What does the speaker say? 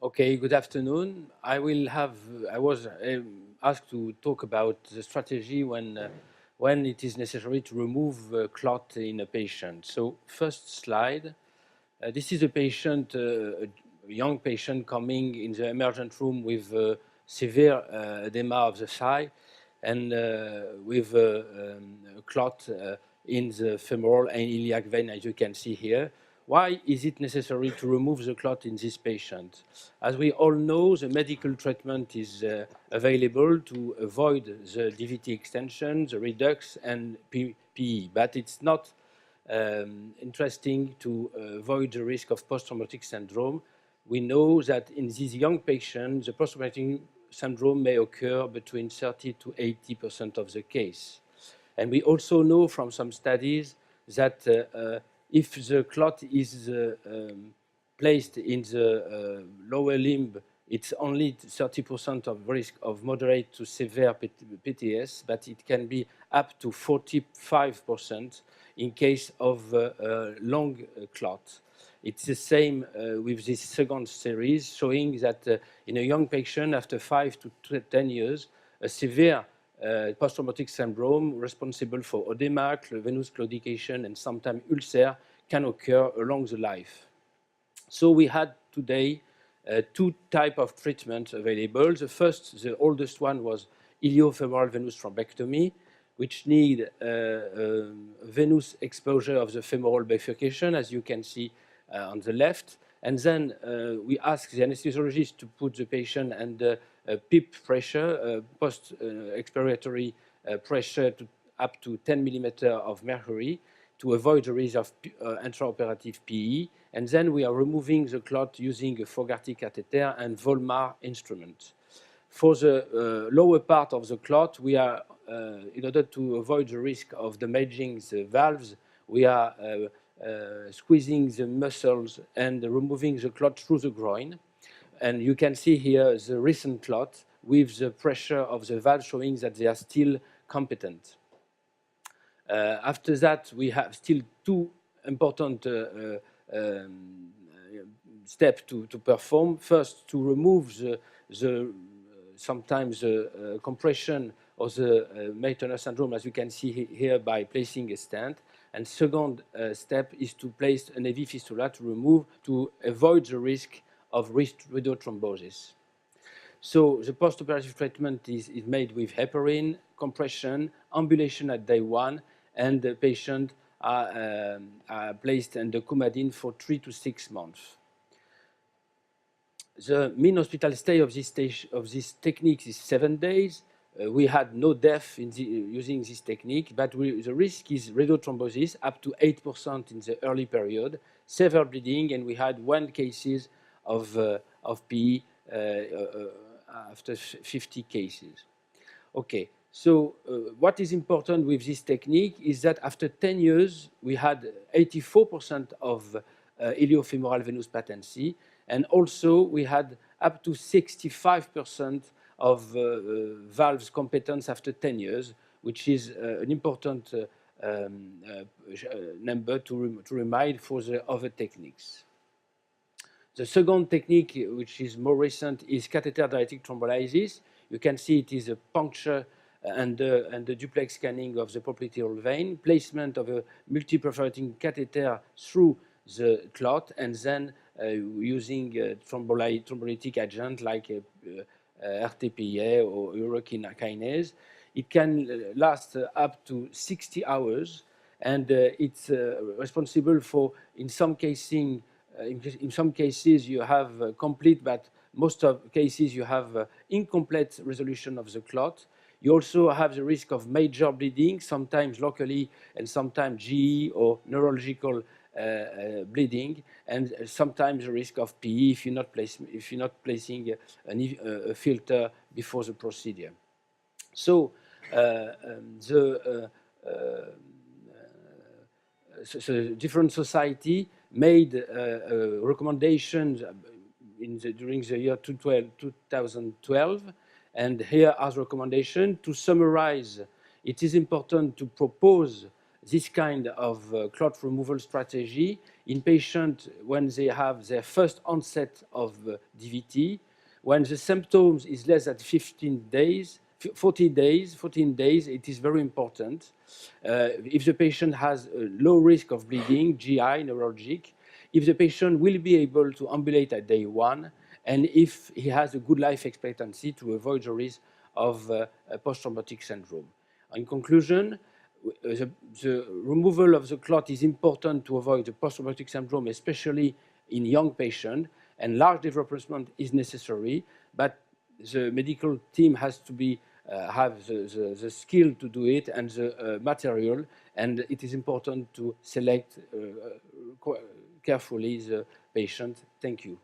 Okay, good afternoon. I was asked to talk about the strategy when it is necessary to remove clot in a patient. So first slide. This is a patient, a young patient coming in the emergent room with severe edema of the thigh and with a clot in the femoral and iliac vein, as you can see here. Why is it necessary to remove the clot in this patient? As we all know, the medical treatment is available to avoid the DVT extension, the redux, and PE, but it's not interesting to avoid the risk of post-traumatic syndrome. We know that in these young patients, the post-traumatic syndrome may occur between 30 to 80% of the case. And we also know from some studies that if the clot is placed in the lower limb, it's only 30% of risk of moderate to severe PTS, but it can be up to 45% in case of long clot. It's the same with this second series, showing that in a young patient, after 5 to 10 years, a severe post-traumatic syndrome responsible for edema, venous claudication, and sometimes ulcer can occur along the life. So we had today two types of treatment available. The first, the oldest one, was iliofemoral venous thrombectomy, which need venous exposure of the femoral bifurcation, as you can see on the left. And then we ask the anesthesiologist to put the patient under PEEP pressure, post-expiratory pressure up to 10 millimeter of mercury to avoid the risk of intraoperative PE. And then we are removing the clot using a Fogarty catheter and Volmar instrument. For the lower part of the clot, we are, in order to avoid the risk of damaging the valves, we are squeezing the muscles and removing the clot through the groin. And you can see here the recent clot with the pressure of the valve showing that they are still competent. After that, we have still two important steps to perform. First, to remove sometimes the compression of the Meitner syndrome, as you can see here, by placing a stent. And second step is to place an AV fistula to avoid the risk of thrombosis. So the post-operative treatment is made with heparin, compression, ambulation at day 1, and the patient are placed under Coumadin for 3 to 6 months. The mean hospital stay of this technique is 7 days. We had no death using this technique, but the risk is radiothrombosis up to 8% in the early period, severe bleeding, and we had 1 case of PE after 50 cases. Okay, so what is important with this technique is that after 10 years, we had 84% of iliofemoral venous patency, and also we had up to 65% of valves competence after 10 years, which is an important number to remind for the other techniques. The second technique, which is more recent, is catheter-directed thrombolysis. You can see it is a puncture and the duplex scanning of the popliteal vein, placement of a multi-perforating catheter through the clot, and then using thrombolytic agent like RTPA or urokinase. It can last up to 60 hours, and it's responsible for, in some cases, you have complete, but most of cases you have incomplete resolution of the clot. You also have the risk of major bleeding, sometimes locally and sometimes GE or neurological bleeding, and sometimes the risk of PE if you're not placing a filter before the procedure. So the different society made recommendations during the year 2012, and here are the recommendations. To summarize, it is important to propose this kind of clot removal strategy in patients when they have their first onset of DVT, when the symptoms is less than 15 days, 14 days, it is very important. If the patient has a low risk of bleeding, GI, neurologic, if the patient will be able to ambulate at day 1, and if he has a good life expectancy to avoid the risk of post-thrombotic syndrome. In conclusion, the removal of the clot is important to avoid the post-thrombotic syndrome, especially in young patients, and large development is necessary, but the medical team has to be have the skill to do it and the material, and it is important to select carefully the patient. Thank you.